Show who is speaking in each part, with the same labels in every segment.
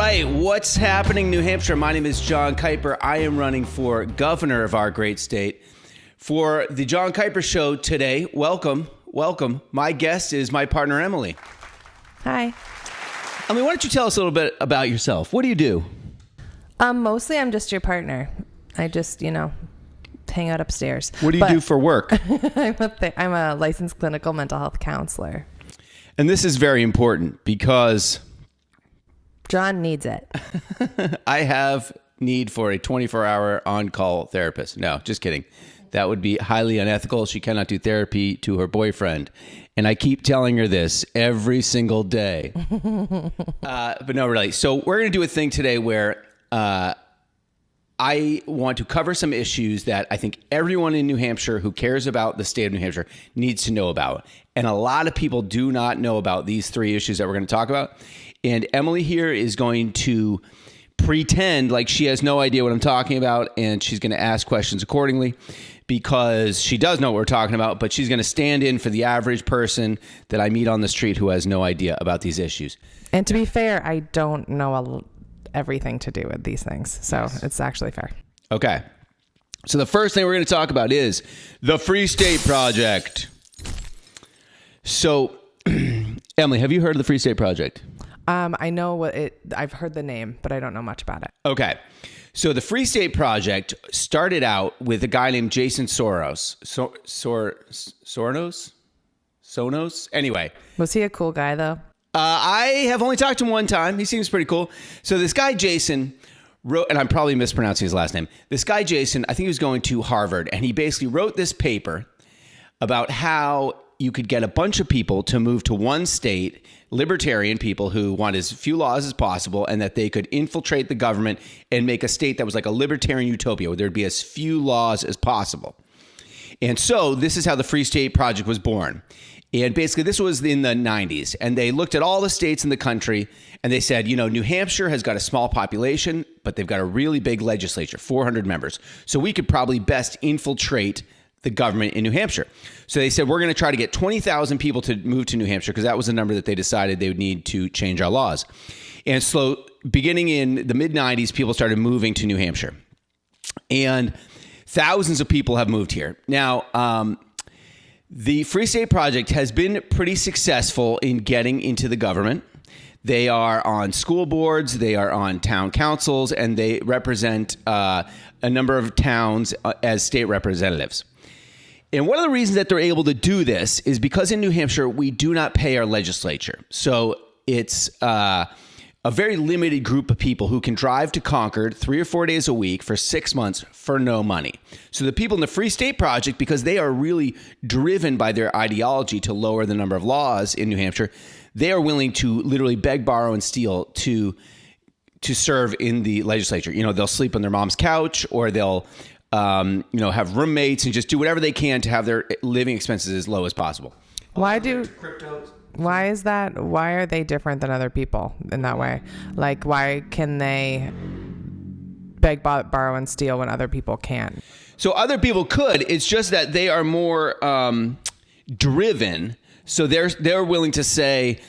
Speaker 1: right, what's happening, New Hampshire? My name is Jon Kiper. I am running for governor of our great state. For the Jon Kiper Show today, welcome. My guest is my partner, Emily.
Speaker 2: Hi.
Speaker 1: Emily, why don't you tell us a little bit about yourself? What do you do?
Speaker 2: Mostly I'm just your partner. I just, hang out upstairs.
Speaker 1: What do you do for work?
Speaker 2: I'm a licensed clinical mental health counselor.
Speaker 1: And this is very important because
Speaker 2: John needs it.
Speaker 1: I have need for a 24-hour on-call therapist. No, just kidding. That would be highly unethical. She cannot do therapy to her boyfriend. And I keep telling her this every single day. But no, really. So we're going to do a thing today where I want to cover some issues that I think everyone in New Hampshire who cares about the state of New Hampshire needs to know about. And a lot of people do not know about these three issues that we're going to talk about. And Emily here is going to pretend like she has no idea what I'm talking about, and she's going to ask questions accordingly because she does know what we're talking about, but she's going to stand in for the average person that I meet on the street who has no idea about these issues.
Speaker 2: And to be fair, I don't know everything to do with these things, so yes. It's actually fair.
Speaker 1: Okay. So the first thing we're going to talk about is the Free State Project. So, Emily, have you heard of the Free State Project?
Speaker 2: I know I've heard the name, but I don't know much about it.
Speaker 1: Okay. So the Free State Project started out with a guy named Jason Soros. Sonos? Anyway.
Speaker 2: Was he a cool guy, though?
Speaker 1: I have only talked to him one time. He seems pretty cool. So this guy, Jason, wrote, and I'm probably mispronouncing his last name. This guy, Jason, I think he was going to Harvard, and he basically wrote this paper about how you could get a bunch of people to move to one state, libertarian people who want as few laws as possible, and that they could infiltrate the government and make a state that was like a libertarian utopia where there'd be as few laws as possible. And so this is how the Free State Project was born. And basically this was in the 90s, and they looked at all the states in the country and they said, New Hampshire has got a small population, but they've got a really big legislature, 400 members. So we could probably best infiltrate the government in New Hampshire. So they said, we're going to try to get 20,000 people to move to New Hampshire because that was the number that they decided they would need to change our laws. And so beginning in the mid-90s, people started moving to New Hampshire. And thousands of people have moved here. Now, the Free State Project has been pretty successful in getting into the government. They are on school boards, they are on town councils, and they represent a number of towns as state representatives. And one of the reasons that they're able to do this is because in New Hampshire, we do not pay our legislature. So it's a very limited group of people who can drive to Concord 3 or 4 days a week for 6 months for no money. So the people in the Free State Project, because they are really driven by their ideology to lower the number of laws in New Hampshire, they are willing to literally beg, borrow, and steal to serve in the legislature. They'll sleep on their mom's couch, or they'll have roommates and just do whatever they can to have their living expenses as low as possible.
Speaker 2: Why is that? Why are they different than other people in that way? Like, why can they beg, borrow, and steal when other people can't?
Speaker 1: So other people could. It's just that they are more driven. So they're willing to say,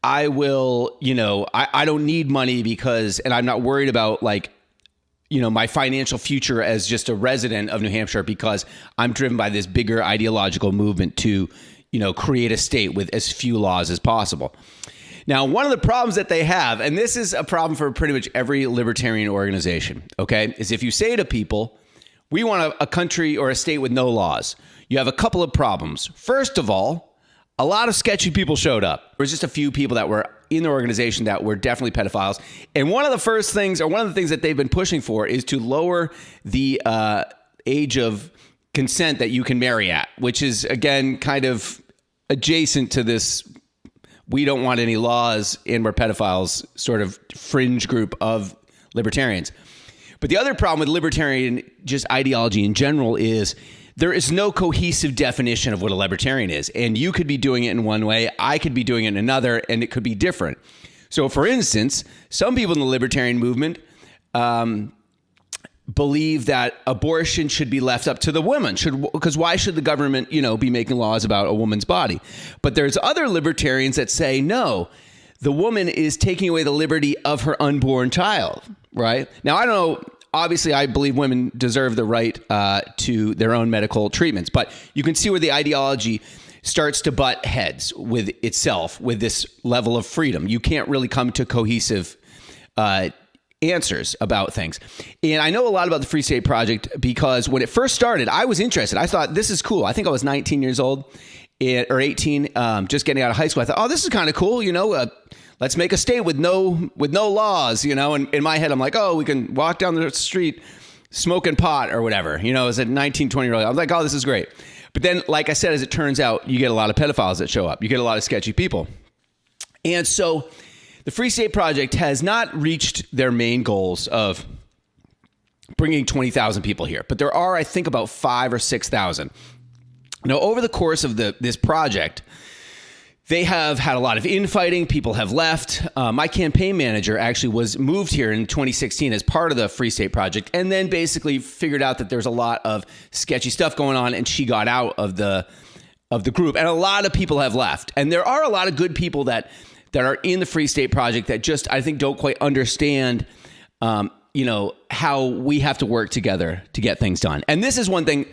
Speaker 1: I will, I don't need money because, and I'm not worried about my financial future as just a resident of New Hampshire because I'm driven by this bigger ideological movement to, create a state with as few laws as possible. Now, one of the problems that they have, and this is a problem for pretty much every libertarian organization, okay, is if you say to people, we want a country or a state with no laws, you have a couple of problems. First of all, a lot of sketchy people showed up. There was just a few people that were in the organization that were definitely pedophiles. And one of the things that they've been pushing for is to lower the age of consent that you can marry at, which is, again, kind of adjacent to this we don't want any laws and we're pedophiles sort of fringe group of libertarians. But the other problem with libertarian just ideology in general is there is no cohesive definition of what a libertarian is. And you could be doing it in one way, I could be doing it in another, and it could be different. So for instance, some people in the libertarian movement believe that abortion should be left up to the women, because why should the government, be making laws about a woman's body? But there's other libertarians that say, no, the woman is taking away the liberty of her unborn child, right? Now, I don't know. Obviously, I believe women deserve the right to their own medical treatments, but you can see where the ideology starts to butt heads with itself with this level of freedom. You can't really come to cohesive answers about things. And I know a lot about the Free State Project because when it first started, I was interested. I thought, this is cool. I think I was 19 years old or 18, just getting out of high school. I thought, oh, this is kind of cool. Let's make a state with no laws, And in my head, I'm like, oh, we can walk down the street smoking pot or whatever. As a 19, 20-year-old, I'm like, oh, this is great. But then, like I said, as it turns out, you get a lot of pedophiles that show up. You get a lot of sketchy people. And so the Free State Project has not reached their main goals of bringing 20,000 people here. But there are, I think, about 5,000 or 6,000. Now, over the course of this project, they have had a lot of infighting. People have left. My campaign manager actually was moved here in 2016 as part of the Free State Project, and then basically figured out that there's a lot of sketchy stuff going on, and she got out of the group. And a lot of people have left. And there are a lot of good people that are in the Free State Project that just, I think, don't quite understand, how we have to work together to get things done. And this is one thing,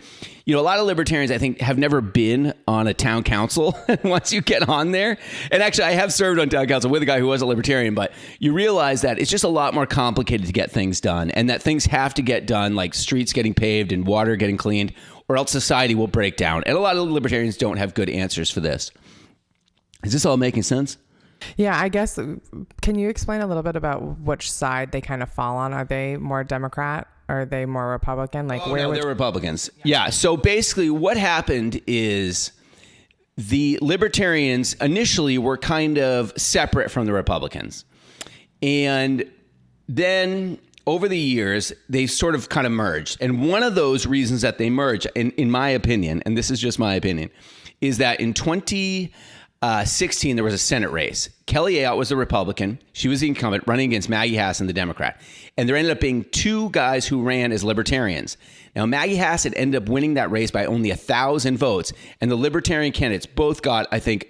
Speaker 1: a lot of libertarians, I think, have never been on a town council once you get on there. And actually, I have served on town council with a guy who was a libertarian, but you realize that it's just a lot more complicated to get things done, and that things have to get done, like streets getting paved and water getting cleaned, or else society will break down. And a lot of libertarians don't have good answers for this. Is this all making sense?
Speaker 2: Yeah, I guess, can you explain a little bit about which side they kind of fall on? Are they more Democrat? Or are they more Republican?
Speaker 1: They're Republicans. Yeah. So basically what happened is the libertarians initially were kind of separate from the Republicans. And then over the years, they sort of kind of merged. And one of those reasons that they merged, in my opinion, and this is just my opinion, is that in 2016, there was a Senate race. Kelly Ayotte was the Republican. She was the incumbent running against Maggie Hassan, the Democrat. And there ended up being two guys who ran as libertarians. Now, Maggie Hassan ended up winning that race by only 1,000 votes. And the libertarian candidates both got, I think,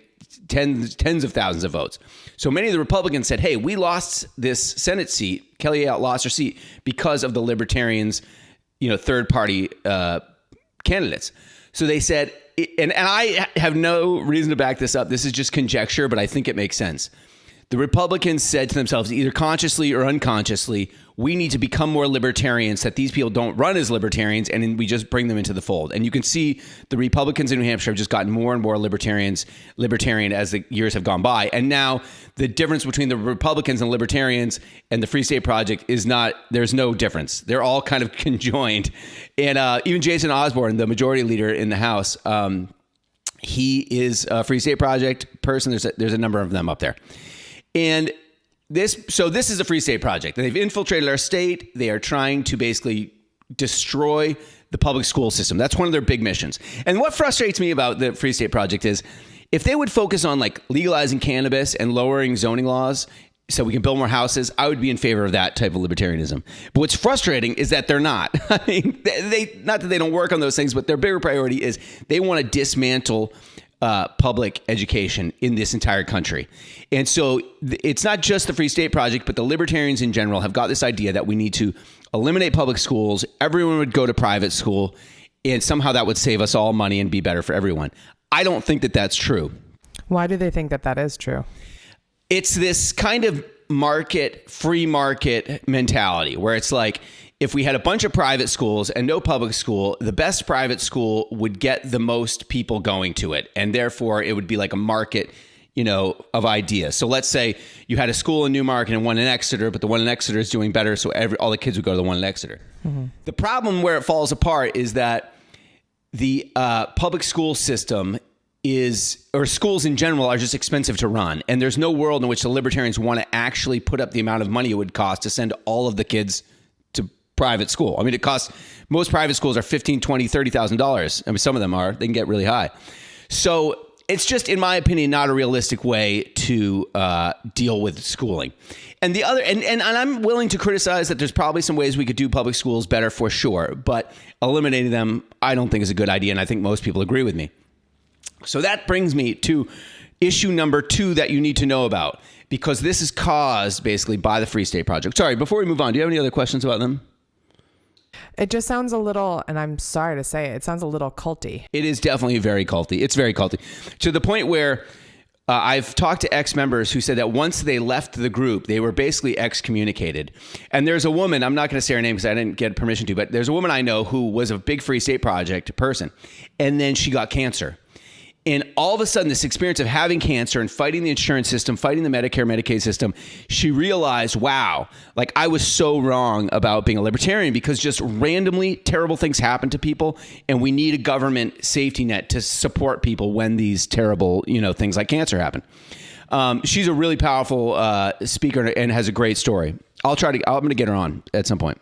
Speaker 1: tens of thousands of votes. So many of the Republicans said, hey, we lost this Senate seat. Kelly Ayotte lost her seat because of the libertarians, third party candidates. So they said, and I have no reason to back this up. This is just conjecture, but I think it makes sense. The Republicans said to themselves, either consciously or unconsciously, we need to become more libertarians, that these people don't run as libertarians, and then we just bring them into the fold. And you can see the Republicans in New Hampshire have just gotten more and more libertarian as the years have gone by. And now the difference between the Republicans and libertarians and the Free State Project is there's no difference. They're all kind of conjoined. And even Jason Osborne, the majority leader in the House, he is a Free State Project person. There's a number of them up there. And this is a Free State Project. They've infiltrated our state. They are trying to basically destroy the public school system. That's one of their big missions. And what frustrates me about the Free State Project is if they would focus on legalizing cannabis and lowering zoning laws so we can build more houses, I would be in favor of that type of libertarianism. But what's frustrating is that they're not. I mean, not that they don't work on those things, but their bigger priority is they want to dismantle public education in this entire country. And so it's not just the Free State Project, but the libertarians in general have got this idea that we need to eliminate public schools. Everyone would go to private school, and somehow that would save us all money and be better for everyone. I don't think that that's true.
Speaker 2: Why do they think that that is true?
Speaker 1: It's this kind of free market mentality where it's like, if we had a bunch of private schools and no public school, the best private school would get the most people going to it. And therefore, it would be like a market, of ideas. So let's say you had a school in Newmarket and one in Exeter, but the one in Exeter is doing better, so all the kids would go to the one in Exeter. Mm-hmm. The problem where it falls apart is that the public school system or schools in general are just expensive to run. And there's no world in which the libertarians want to actually put up the amount of money it would cost to send all of the kids to private school. I mean, most private schools are $15,000, $20,000, $30,000. I mean, some of them they can get really high. So it's just, in my opinion, not a realistic way to deal with schooling. And the other, and I'm willing to criticize that there's probably some ways we could do public schools better for sure, but eliminating them, I don't think is a good idea. And I think most people agree with me. So that brings me to issue number 2 that you need to know about, because this is caused basically by the Free State Project. Sorry, before we move on, do you have any other questions about them?
Speaker 2: It just sounds a little, and I'm sorry to say it sounds a little culty.
Speaker 1: It is definitely very culty. It's very culty, to the point where I've talked to ex-members who said that once they left the group, they were basically excommunicated. And there's a woman, I'm not going to say her name because I didn't get permission to, but there's a woman I know who was a big Free State Project person, and then she got cancer. And all of a sudden, this experience of having cancer and fighting the insurance system, fighting the Medicare, Medicaid system, she realized, wow, like I was so wrong about being a libertarian, because just randomly terrible things happen to people, and we need a government safety net to support people when these terrible, things like cancer happen. She's a really powerful speaker and has a great story. I'm going to get her on at some point.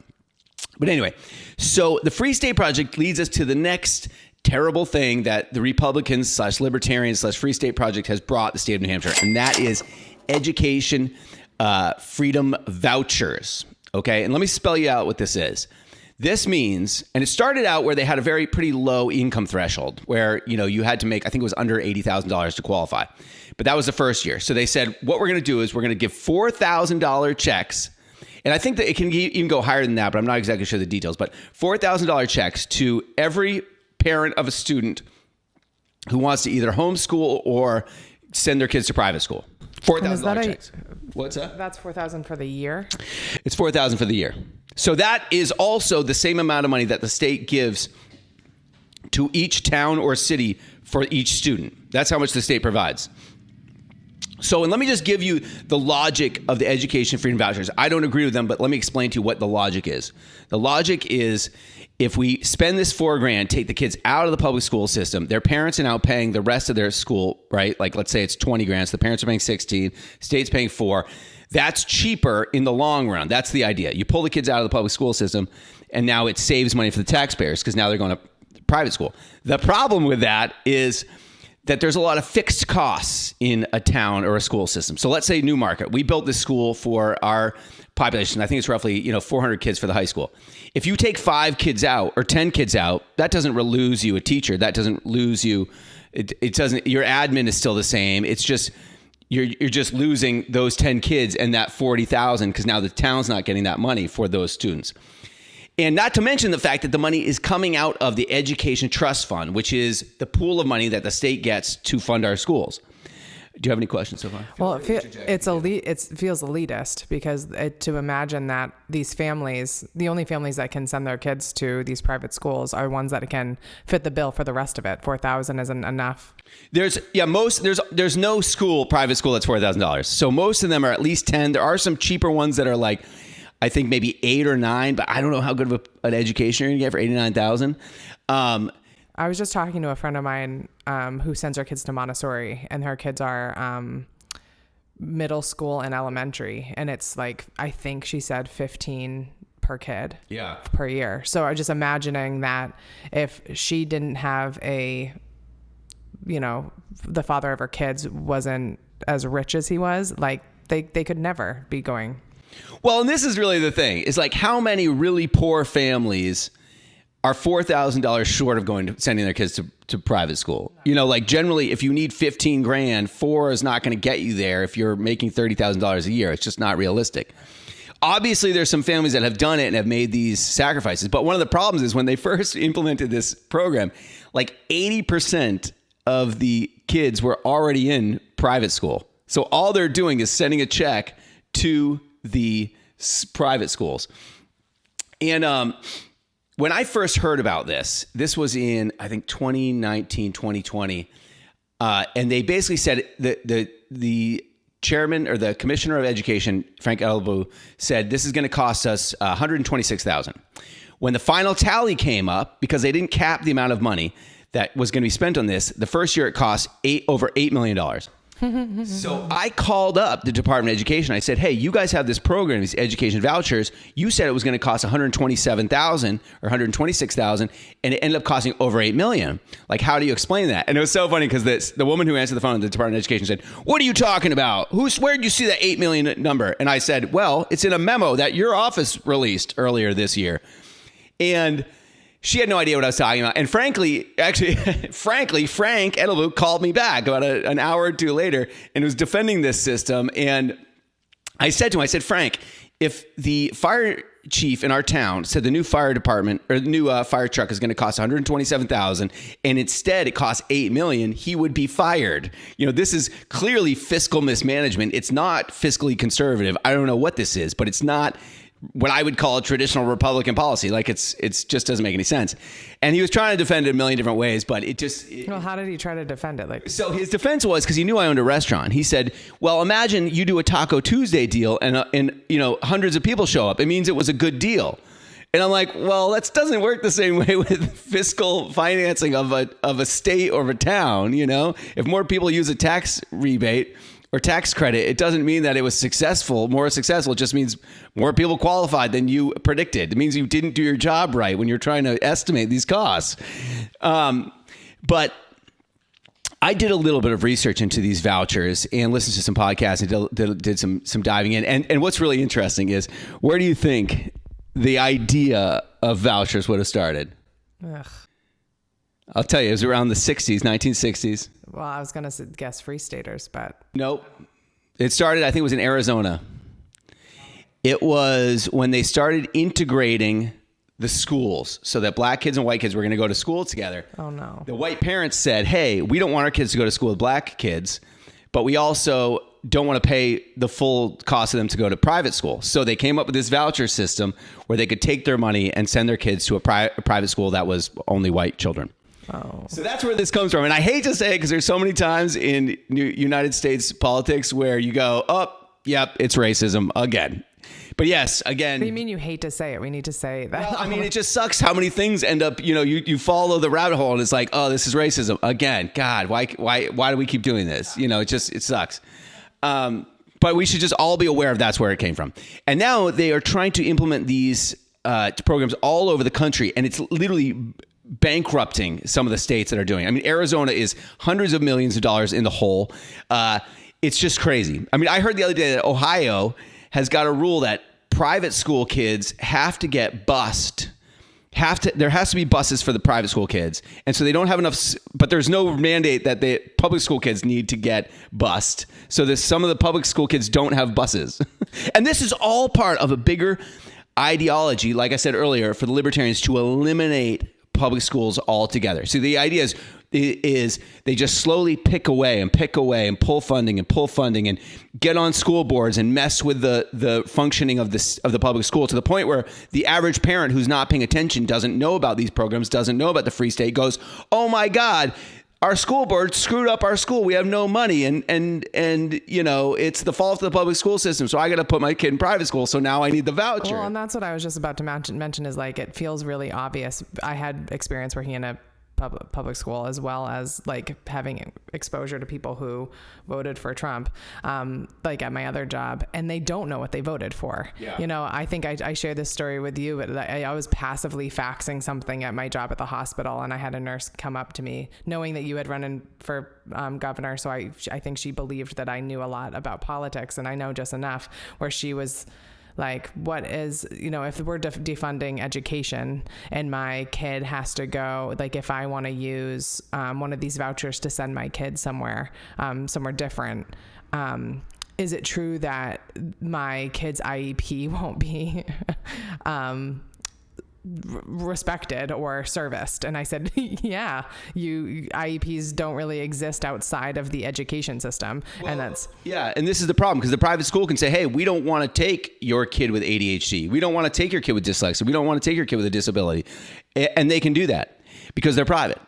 Speaker 1: But anyway, so the Free State Project leads us to the next terrible thing that the Republicans / Libertarians / Free State Project has brought the state of New Hampshire, and that is education freedom vouchers. Okay, and let me spell you out what this is. This means, and it started out where they had a pretty low income threshold, where you had to make, I think it was under $80,000 to qualify, but that was the first year. So they said, what we're going to do is we're going to give $4,000 checks. And I think that it can even go higher than that, but I'm not exactly sure the details. But $4,000 checks to every parent of a student who wants to either homeschool or send their kids to private school. $4,000 checks. What's that?
Speaker 2: That's $4,000 for the year?
Speaker 1: It's $4,000 for the year. So that is also the same amount of money that the state gives to each town or city for each student. That's how much the state provides. So, and let me just give you the logic of the education freedom vouchers. I don't agree with them, but let me explain to you what the logic is. The logic is, if we spend this $4,000, take the kids out of the public school system, their parents are now paying the rest of their school, right? Like, let's say it's $20,000, so the parents are paying 16, state's paying 4. That's cheaper in the long run. That's the idea. You pull the kids out of the public school system, and now it saves money for the taxpayers because now they're going to private school. The problem with that is that there's a lot of fixed costs in a town or a school system. So let's say Newmarket. We built this school for our population. I think it's roughly 400 kids for the high school. If you take 5 kids out or 10 kids out, that doesn't lose you a teacher. That doesn't lose you. It doesn't. Your admin is still the same. It's just you're just losing those 10 kids and that 40,000 because now the town's not getting that money for those students. And not to mention the fact that the money is coming out of the Education Trust Fund, which is the pool of money that the state gets to fund our schools. Do you have any questions so far?
Speaker 2: Well, it feels elitist because to imagine that these families, the only families that can send their kids to these private schools are ones that can fit the bill for the rest of it. $4,000 isn't enough.
Speaker 1: There's no private school that's $4,000. So most of them are at least 10. There are some cheaper ones that are like, I think maybe 8 or 9, but I don't know how good of an education you're gonna get for $89,000.
Speaker 2: I was just talking to a friend of mine who sends her kids to Montessori, and her kids are middle school and elementary, and it's like, I think she said 15 per kid per year. So I was just imagining that if she didn't have the father of her kids wasn't as rich as he was, like they could never be going.
Speaker 1: Well, and this is really the thing. It's like, how many really poor families are $4,000 short of sending their kids to private school? Like generally, if you need $15,000, 4 is not going to get you there. If you're making $30,000 a year, it's just not realistic. Obviously, there's some families that have done it and have made these sacrifices. But one of the problems is when they first implemented this program, like 80% of the kids were already in private school. So all they're doing is sending a check to the private schools. And when I first heard about this was in, I think, 2019, 2020. And they basically said that the chairman or the commissioner of education, Frank Elbu, said this is going to cost us $126,000. When the final tally came up, because they didn't cap the amount of money that was going to be spent on this, the first year it cost over $8 million. So I called up the Department of Education. I said, hey, you guys have this program, these education vouchers. You said it was going to cost $127,000 or $126,000, and it ended up costing over $8 million. Like, how do you explain that? And it was so funny because the woman who answered the phone at the Department of Education said, what are you talking about? Where did you see that $8 million number? And I said, well, it's in a memo that your office released earlier this year. And She had no idea what I was talking about. And frankly, Frank Edelbrook called me back about an hour or two later and was defending this system. And I said to him, Frank, if the fire chief in our town said the new fire department or the new fire truck is going to cost $127,000 and instead it costs $8 million, he would be fired. This is clearly fiscal mismanagement. It's not fiscally conservative. I don't know what this is, but it's not what I would call a traditional Republican policy. Like it's just doesn't make any sense. And he was trying to defend it a million different ways, but
Speaker 2: well, how did he try to defend it?
Speaker 1: So his defense was because he knew I owned a restaurant. He said, well, imagine you do a Taco Tuesday deal and hundreds of people show up. It means it was a good deal. And I'm like, well, that doesn't work the same way with fiscal financing of a state or of a town. If more people use a tax rebate or tax credit, it doesn't mean that it was more successful. It just means more people qualified than you predicted. It means you didn't do your job right when you're trying to estimate these costs. But I did a little bit of research into these vouchers and listened to some podcasts and did some diving in. And what's really interesting is, where do you think the idea of vouchers would have started?
Speaker 2: Ugh.
Speaker 1: I'll tell you, it was around the 60s, 1960s.
Speaker 2: Well, I was going to guess Free Staters, but...
Speaker 1: Nope. It started, I think it was in Arizona. It was when they started integrating the schools so that black kids and white kids were going to go to school together.
Speaker 2: Oh, no.
Speaker 1: The white parents said, hey, we don't want our kids to go to school with black kids, but we also don't want to pay the full cost of them to go to private school. So they came up with this voucher system where they could take their money and send their kids to a private school that was only white children.
Speaker 2: Oh.
Speaker 1: So that's where this comes from. And I hate to say it because there's so many times in United States politics where you go, oh, yep, it's racism again. But yes, again.
Speaker 2: What do you mean you hate to say it? We need to say that.
Speaker 1: Well, I mean, it just sucks how many things end up, you follow the rabbit hole and it's like, oh, this is racism again. God, why do we keep doing this? It sucks. But we should just all be aware of that's where it came from. And now they are trying to implement these programs all over the country. And it's literally bankrupting some of the states that are doing it. I mean, Arizona is hundreds of millions of dollars in the hole. It's just crazy. I mean, I heard the other day that Ohio has got a rule that private school kids have to get bused. There has to be buses for the private school kids. And so they don't have enough, but there's no mandate that the public school kids need to get bused. So some of the public school kids don't have buses. And this is all part of a bigger ideology, like I said earlier, for the libertarians to eliminate public schools altogether. So the idea is they just slowly pick away and pull funding and get on school boards and mess with the functioning of the public school to the point where the average parent who's not paying attention, doesn't know about these programs, doesn't know about the Free State, goes, oh my God, our school board screwed up our school. We have no money. And it's the fault of the public school system. So I got to put my kid in private school. So now I need the voucher.
Speaker 2: Well, and that's what I was just about to mention is like, it feels really obvious. I had experience working in a public school as well as like having exposure to people who voted for Trump, like at my other job, and they don't know what they voted for. Yeah. I think I shared this story with you, but I was passively faxing something at my job at the hospital, and I had a nurse come up to me knowing that you had run in for governor. So I think she believed that I knew a lot about politics, and I know just enough, where she was like, what is, if we're defunding education and my kid has to go, like if I want to use one of these vouchers to send my kid somewhere different, is it true that my kid's IEP won't be respected or serviced? And I said, yeah, IEPs don't really exist outside of the education system. Well, and that's... Yeah,
Speaker 1: and this is the problem, because the private school can say, hey, we don't want to take your kid with ADHD. We don't want to take your kid with dyslexia. We don't want to take your kid with a disability. And they can do that because they're private.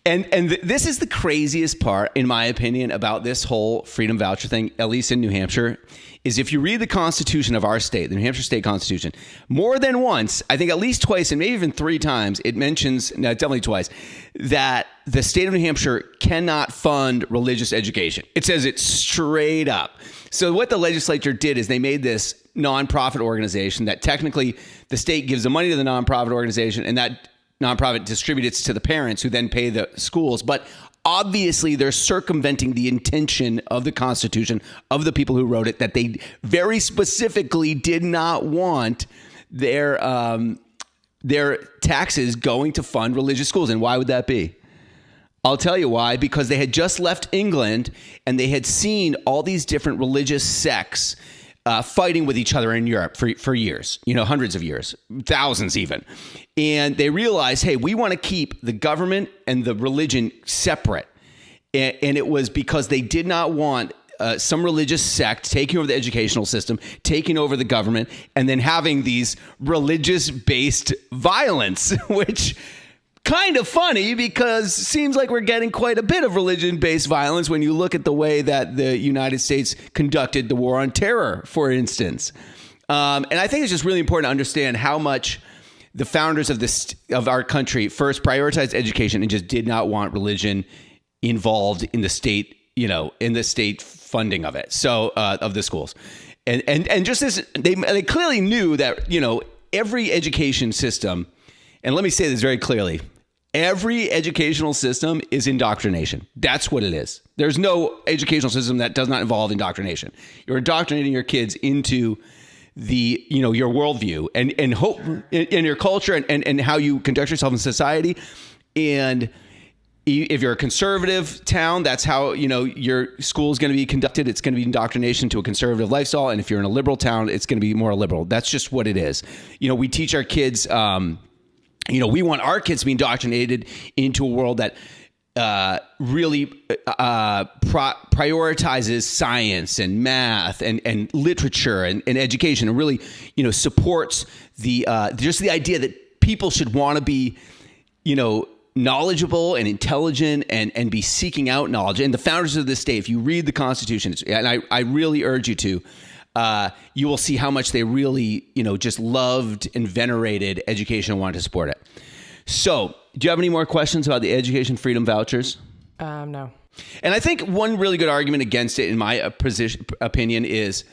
Speaker 1: And this is the craziest part, in my opinion, about this whole freedom voucher thing, at least in New Hampshire, is if you read the Constitution of our state, the New Hampshire State Constitution, more than once, I think at least twice and maybe even three times, it mentions, no, definitely twice, that the state of New Hampshire cannot fund religious education. It says it straight up. So what the legislature did is they made this nonprofit organization that technically the state gives the money to the nonprofit organization, and that nonprofit distributes it to the parents who then pay the schools. But obviously, they're circumventing the intention of the Constitution, of the people who wrote it, that they very specifically did not want their their taxes going to fund religious schools. And why would that be? I'll tell you why. Because they had just left England and they had seen all these different religious sects fighting with each other in Europe for years, hundreds of years, thousands even. And they realized, hey, we want to keep the government and the religion separate. And it was because they did not want some religious sect taking over the educational system, taking over the government, and then having these religious-based violence, which kind of funny because seems like we're getting quite a bit of religion-based violence when you look at the way that the United States conducted the war on terror, for instance. And I think it's just really important to understand how much the founders of our country first prioritized education and just did not want religion involved in the state, in the state funding of it. So of the schools, and just this, they clearly knew that every education system, and let me say this very clearly, every educational system is indoctrination. That's what it is. There's no educational system that does not involve indoctrination. You're indoctrinating your kids into the your worldview and hope in your culture and how you conduct yourself in society. And if you're a conservative town, that's how your school is going to be conducted. It's going to be indoctrination to a conservative lifestyle. And if you're in a liberal town, it's going to be more liberal. That's just what it is. We teach our kids. We want our kids to be indoctrinated into a world that really prioritizes science and math and literature and education, and really supports the just the idea that people should want to be knowledgeable and intelligent and be seeking out knowledge. And the founders of this state, if you read the Constitution, and I really urge you to, you will see how much they really, just loved and venerated education and wanted to support it. So, do you have any more questions about the education freedom vouchers?
Speaker 2: No.
Speaker 1: And I think one really good argument against it, in my opinion, is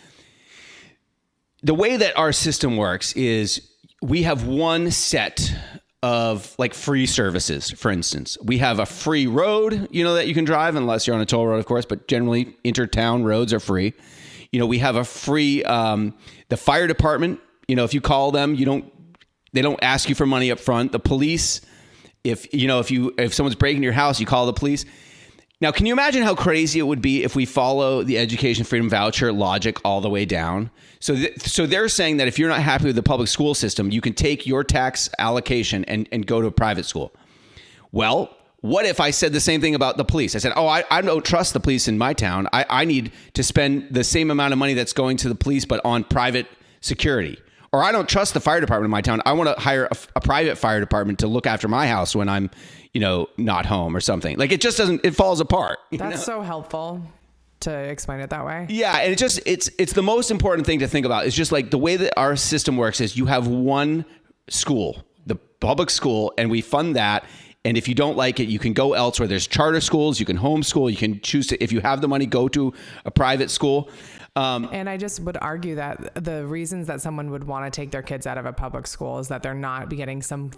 Speaker 1: the way that our system works is we have one set of like free services. For instance, we have a free road, that you can drive, unless you're on a toll road, of course, but generally intertown roads are free. We have a free, the fire department, if you call them, they don't ask you for money up front. The police, if someone's breaking your house, you call the police. Now, can you imagine how crazy it would be if we follow the education freedom voucher logic all the way down? So they're saying that if you're not happy with the public school system, you can take your tax allocation and go to a private school. Well, what if I said the same thing about the police? I said, I don't trust the police in my town. I need to spend the same amount of money that's going to the police, but on private security. Or I don't trust the fire department in my town. I want to hire a private fire department to look after my house when I'm, not home or something. Like it just doesn't, it falls apart.
Speaker 2: That's so helpful to explain it that way.
Speaker 1: Yeah. And it's the most important thing to think about. It's just like the way that our system works is you have one school, the public school, and we fund that. And if you don't like it, you can go elsewhere. There's charter schools. You can homeschool. You can choose to, if you have the money, go to a private school.
Speaker 2: And I just would argue that the reasons that someone would want to take their kids out of a public school is that they're not getting some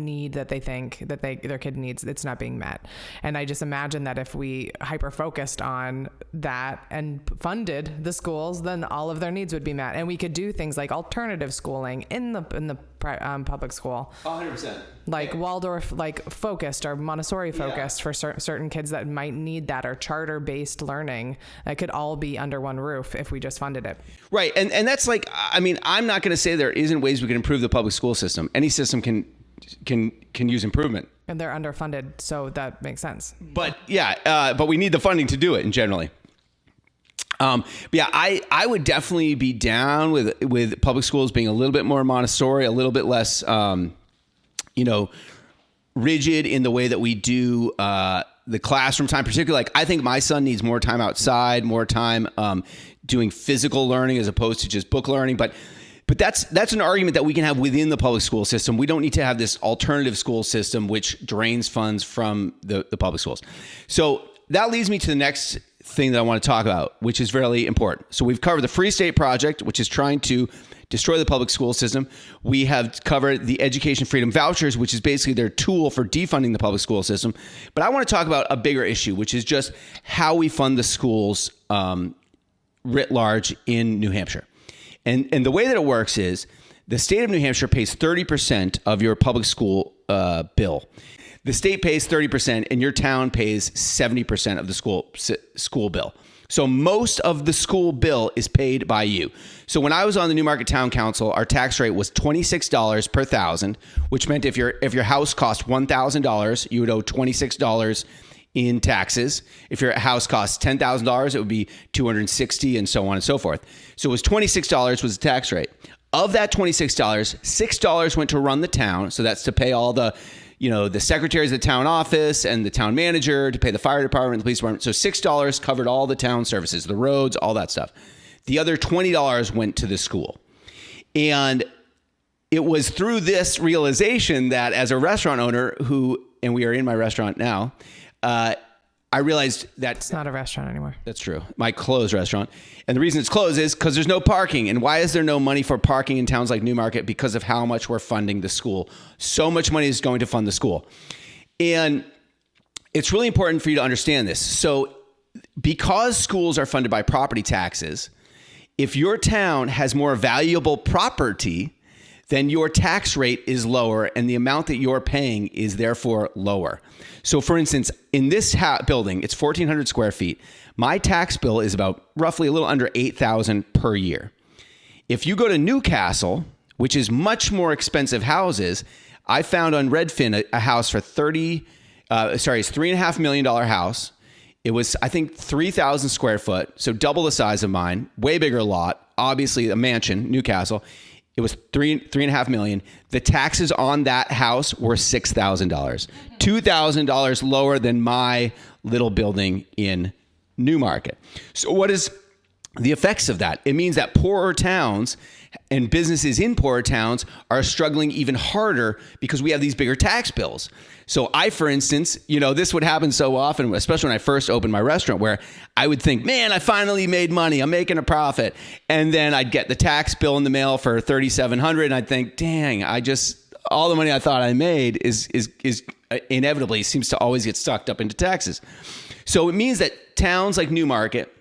Speaker 2: need that they think that their kid needs. It's not being met. And I just imagine that if we hyper focused on that and funded the schools, then all of their needs would be met. And we could do things like alternative schooling in the public school.
Speaker 1: 100%.
Speaker 2: Like Waldorf, like focused or Montessori focused for certain kids that might need that, or charter based learning that could all be under one roof if we just funded it.
Speaker 1: Right. And that's like, I mean, I'm not going to say there isn't ways we can improve the public school system. Any system can use improvement.
Speaker 2: And they're underfunded, so that makes sense.
Speaker 1: But but we need the funding to do it, and generally. But yeah, I would definitely be down with public schools being a little bit more Montessori, a little bit less, rigid in the way that we do the classroom time. Particularly, like I think my son needs more time outside, more time doing physical learning as opposed to just book learning. But that's an argument that we can have within the public school system. We don't need to have this alternative school system which drains funds from the public schools. So that leads me to the next thing that I want to talk about, which is very important. So we've covered the Free State Project, which is trying to destroy the public school system. We have covered the Education Freedom Vouchers, which is basically their tool for defunding the public school system. But I want to talk about a bigger issue, which is just how we fund the schools writ large in New Hampshire. And the way that it works is The state of New Hampshire pays 30% of your public school bill. The state pays 30% and your town pays 70% of the school bill. So most of the school bill is paid by you. So when I was on the Newmarket Town Council, our tax rate was $26 per thousand, which meant if your house cost $1,000, you would owe $26 in taxes. If your house costs $10,000, it would be $260 and so on and so forth. So it was $26 was the tax rate. Of that $26, $6 went to run the town. So that's to pay all the secretaries of the town office and the town manager, to pay the fire department, the police department. So $6 covered all the town services, the roads, all that stuff. The other $20 went to the school. And it was through this realization that as a restaurant owner and we are in my restaurant now, I realized that
Speaker 2: it's not a restaurant anymore.
Speaker 1: That's true. My closed restaurant. And the reason it's closed is because there's no parking. And why is there no money for parking in towns like Newmarket? Because of how much we're funding the school. So much money is going to fund the school. And it's really important for you to understand this. So because schools are funded by property taxes, if your town has more valuable property, then your tax rate is lower and the amount that you're paying is therefore lower. So for instance, in this building, it's 1,400 square feet. My tax bill is about roughly a little under $8,000 per year. If you go to Newcastle, which is much more expensive houses, I found on Redfin a house for it's $3.5 million house. It was, I think, 3,000 square foot, so double the size of mine, way bigger lot, obviously a mansion, Newcastle. It was $3.5 million. The taxes on that house were $6,000, $2,000 lower than my little building in Newmarket. So what is the effects of that? It means that poorer towns and businesses in poorer towns are struggling even harder because we have these bigger tax bills. So I, for instance, this would happen so often, especially when I first opened my restaurant, where I would think, man, I finally made money. I'm making a profit. And then I'd get the tax bill in the mail for $3,700. And I'd think, dang, all the money I thought I made is inevitably seems to always get sucked up into taxes. So it means that towns like Newmarket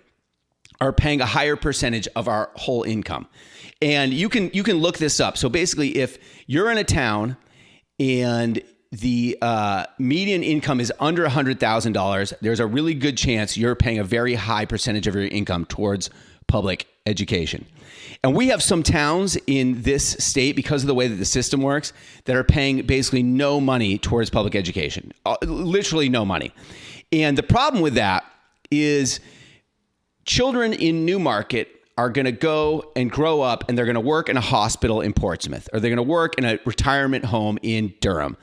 Speaker 1: are paying a higher percentage of our whole income. And you can look this up. So basically, if you're in a town and the median income is under $100,000, there's a really good chance you're paying a very high percentage of your income towards public education. And we have some towns in this state, because of the way that the system works, that are paying basically no money towards public education, literally no money. And the problem with that is children in Newmarket are going to go and grow up and they're going to work in a hospital in Portsmouth, or they're going to work in a retirement home in Durham.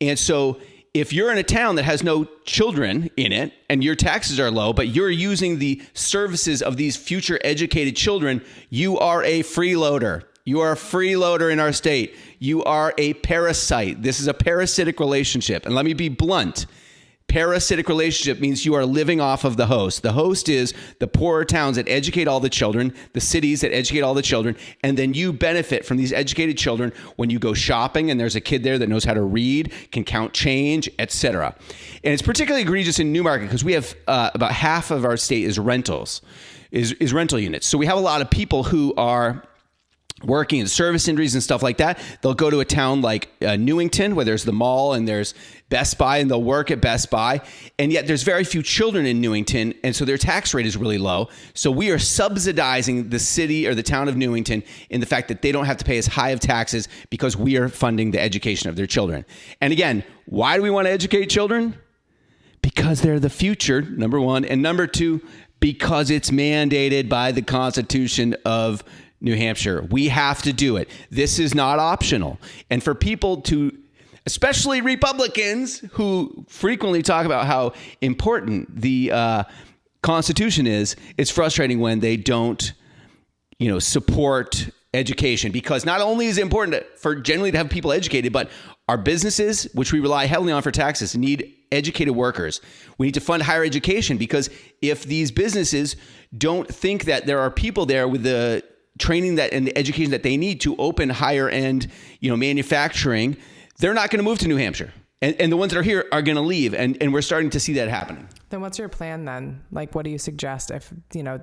Speaker 1: And so if you're in a town that has no children in it and your taxes are low, but you're using the services of these future educated children, you are a freeloader. You are a freeloader in our state. You are a parasite. This is a parasitic relationship. And let me be blunt. Parasitic relationship means you are living off of the host. The host is the poorer towns that educate all the children, the cities that educate all the children, and then you benefit from these educated children when you go shopping and there's a kid there that knows how to read, can count change, etc. And it's particularly egregious in Newmarket because we have about half of our state is rentals, is rental units. So we have a lot of people who are working in service industries and stuff like that. They'll go to a town like Newington, where there's the mall and there's Best Buy, and they'll work at Best Buy. And yet there's very few children in Newington, and so their tax rate is really low. So we are subsidizing the city or the town of Newington in the fact that they don't have to pay as high of taxes because we are funding the education of their children. And again, why do we want to educate children? Because they're the future, number one. And number two, because it's mandated by the Constitution of New Hampshire. We have to do it. This is not optional. And for people to, especially Republicans who frequently talk about how important the Constitution is, it's frustrating when they don't, support education, because not only is it important for generally to have people educated, but our businesses, which we rely heavily on for taxes, need educated workers. We need to fund higher education, because if these businesses don't think that there are people there with the training that and the education that they need to open higher end, manufacturing, they're not going to move to New Hampshire. And the ones that are here are going to leave. And we're starting to see that happening.
Speaker 2: Then what's your plan then? Like, what do you suggest if,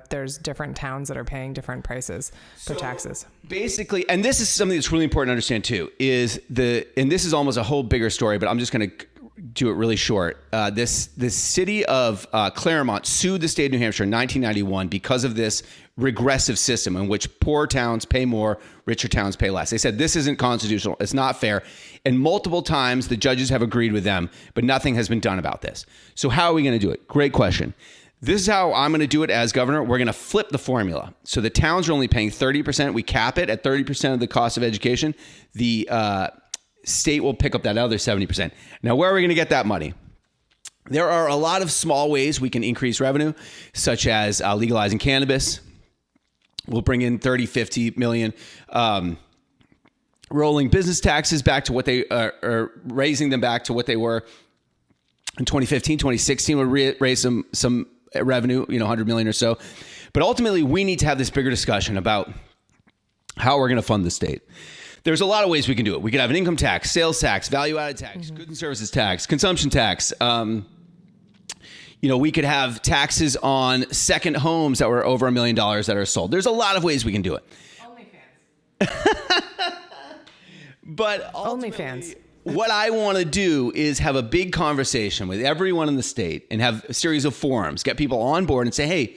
Speaker 2: there's different towns that are paying different prices for taxes?
Speaker 1: Basically, and this is something that's really important to understand too, and this is almost a whole bigger story, but I'm just going to do it really short. This city of Claremont sued the state of New Hampshire in 1991 because of this regressive system in which poor towns pay more, richer towns pay less. They said this isn't constitutional, it's not fair, and multiple times the judges have agreed with them, but nothing has been done about this. So how are we going to do it? Great question. This is how I'm going to do it as governor. We're going to flip the formula. So the towns are only paying 30%. We cap it at 30% of the cost of education. The state will pick up that other 70%. Now, where are we going to get that money? There are a lot of small ways we can increase revenue, such as legalizing cannabis. We'll bring in 30, 50 million, rolling business taxes back to what they are, raising them back to what they were in 2015, 2016. We'll raise some revenue, 100 million or so. But ultimately, we need to have this bigger discussion about how we're going to fund the state. There's a lot of ways we can do it. We could have an income tax, sales tax, value-added tax, goods and services tax, consumption tax. We could have taxes on second homes that were over $1 million that are sold. There's a lot of ways we can do it.
Speaker 2: OnlyFans.
Speaker 1: But
Speaker 2: OnlyFans.
Speaker 1: What I want to do is have a big conversation with everyone in the state and have a series of forums, get people on board and say, hey,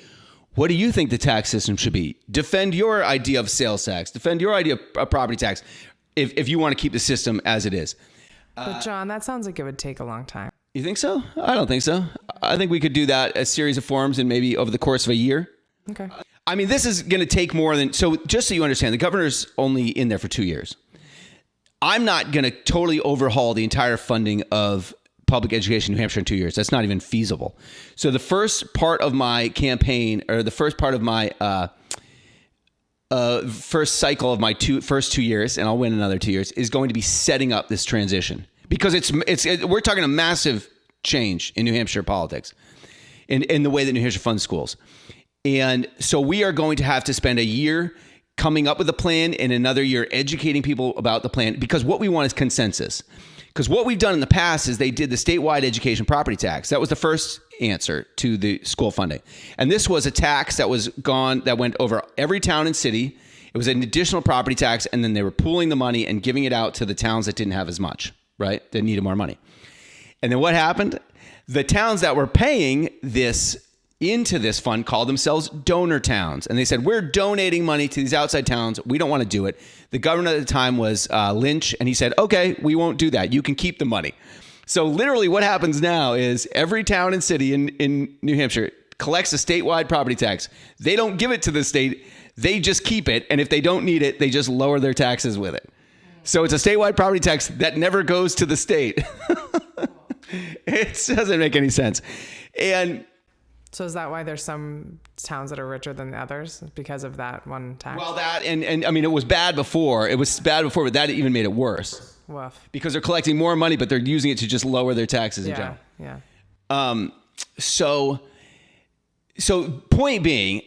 Speaker 1: what do you think the tax system should be? Defend your idea of sales tax. Defend your idea of property tax if you want to keep the system as it is.
Speaker 2: But John, that sounds like it would take a long time.
Speaker 1: You think so? I don't think so. I think we could do that, a series of forums, and maybe over the course of a year.
Speaker 2: Okay.
Speaker 1: I mean, this is going to take more than... So just so you understand, the governor's only in there for 2 years. I'm not going to totally overhaul the entire funding of public education in New Hampshire in 2 years. That's not even feasible. So the first part of my campaign, or the first part of my first cycle of my first 2 years, and I'll win another 2 years, is going to be setting up this transition. Because we're talking a massive change in New Hampshire politics, in the way that New Hampshire funds schools. And so we are going to have to spend a year coming up with a plan and another year educating people about the plan, because what we want is consensus. Because what we've done in the past is they did the statewide education property tax. That was the first answer to the school funding. And this was a tax that went over every town and city. It was an additional property tax, and then they were pooling the money and giving it out to the towns that didn't have as much, right? That needed more money. And then what happened? The towns that were paying this into this fund called themselves donor towns. And they said, we're donating money to these outside towns. We don't want to do it. The governor at the time was Lynch, and he said, okay, we won't do that. You can keep the money. So literally what happens now is every town and city in New Hampshire collects a statewide property tax. They don't give it to the state. They just keep it. And if they don't need it, they just lower their taxes with it. So it's a statewide property tax that never goes to the state. It doesn't make any sense. And
Speaker 2: so is that why there's some towns that are richer than the others because of that one tax?
Speaker 1: Well, that and I mean, it was bad before. It was bad before, but that even made it worse.
Speaker 2: Woof.
Speaker 1: Because they're collecting more money, but they're using it to just lower their taxes in general.
Speaker 2: Yeah.
Speaker 1: So point being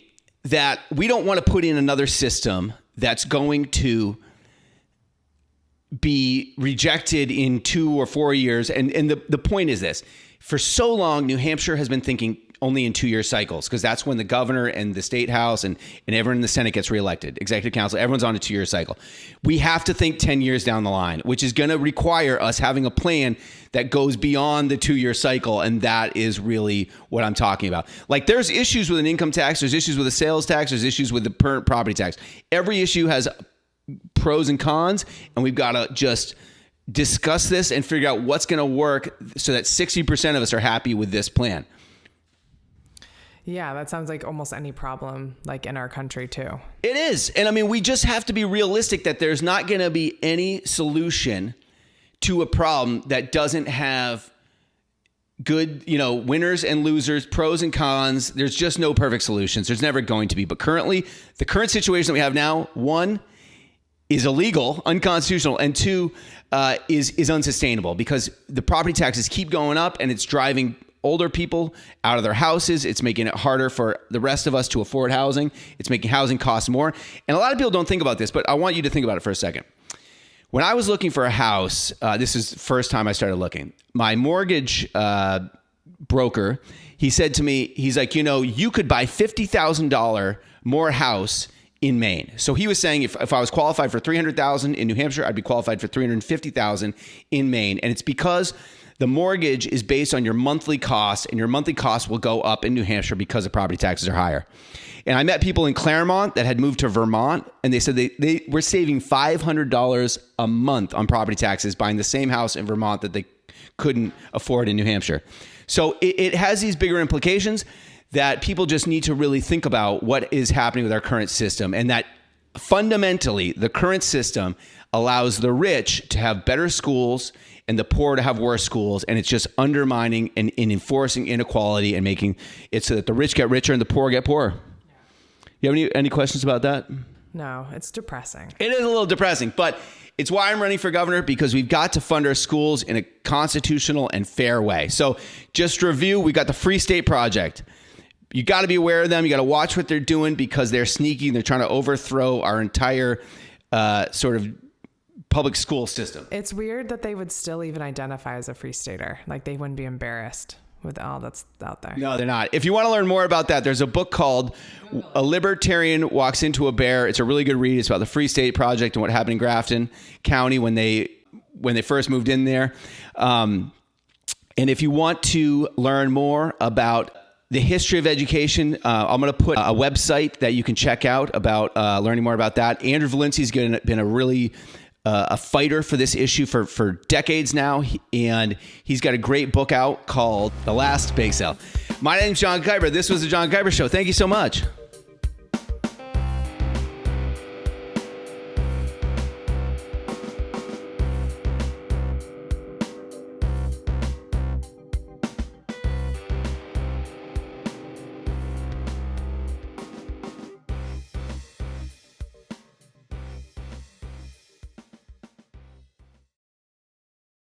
Speaker 1: that we don't want to put in another system that's going to be rejected in 2 or 4 years. And the point is this. For so long, New Hampshire has been thinking only in 2-year cycles, because that's when the governor and the state house and everyone in the Senate gets reelected. Executive council, everyone's on a 2-year cycle. We have to think 10 years down the line, which is going to require us having a plan that goes beyond the 2-year cycle. And that is really what I'm talking about. Like, there's issues with an income tax, there's issues with a sales tax, there's issues with the property tax. Every issue has pros and cons, and we've got to just discuss this and figure out what's going to work so that 60% of us are happy with this plan.
Speaker 2: Yeah, that sounds like almost any problem, like in our country too.
Speaker 1: It is. And I mean, we just have to be realistic that there's not going to be any solution to a problem that doesn't have good, winners and losers, pros and cons. There's just no perfect solutions. There's never going to be. But currently, the current situation that we have now, 1, is illegal, unconstitutional, and 2, is unsustainable, because the property taxes keep going up, and it's driving older people out of their houses. It's making it harder for the rest of us to afford housing. It's making housing cost more. And a lot of people don't think about this, but I want you to think about it for a second. When I was looking for a house, this is the first time I started looking, my mortgage broker. He said to me, he's like, you could buy $50,000 more house in Maine. So he was saying if I was qualified for $300,000 in New Hampshire, I'd be qualified for $350,000 in Maine. And it's because the mortgage is based on your monthly cost, and your monthly cost will go up in New Hampshire because the property taxes are higher. And I met people in Claremont that had moved to Vermont, and they said they were saving $500 a month on property taxes buying the same house in Vermont that they couldn't afford in New Hampshire. So it has these bigger implications that people just need to really think about what is happening with our current system, and that fundamentally the current system allows the rich to have better schools and the poor to have worse schools, and it's just undermining and enforcing inequality and making it so that the rich get richer and the poor get poorer. You have any questions about that?
Speaker 2: No, it's depressing.
Speaker 1: It is a little depressing, but it's why I'm running for governor, because we've got to fund our schools in a constitutional and fair way. So just to review, we got the Free State Project. You got to be aware of them. You got to watch what they're doing, because they're sneaky and they're trying to overthrow our entire sort of public school system.
Speaker 2: It's weird that they would still even identify as a free stater. Like, they wouldn't be embarrassed with all that's out there.
Speaker 1: No, they're not. If you want to learn more about that, there's a book called A Libertarian Walks Into a Bear. It's a really good read. It's about the Free State Project and what happened in Grafton County when they first moved in there. And if you want to learn more about the history of education, I'm going to put a website that you can check out about learning more about that. Andrew Valency's been a really a fighter for this issue for decades now, and he's got a great book out called The Last Bake Sale. My name's Jon Kiper. This was the Jon Kiper Show. Thank you so much.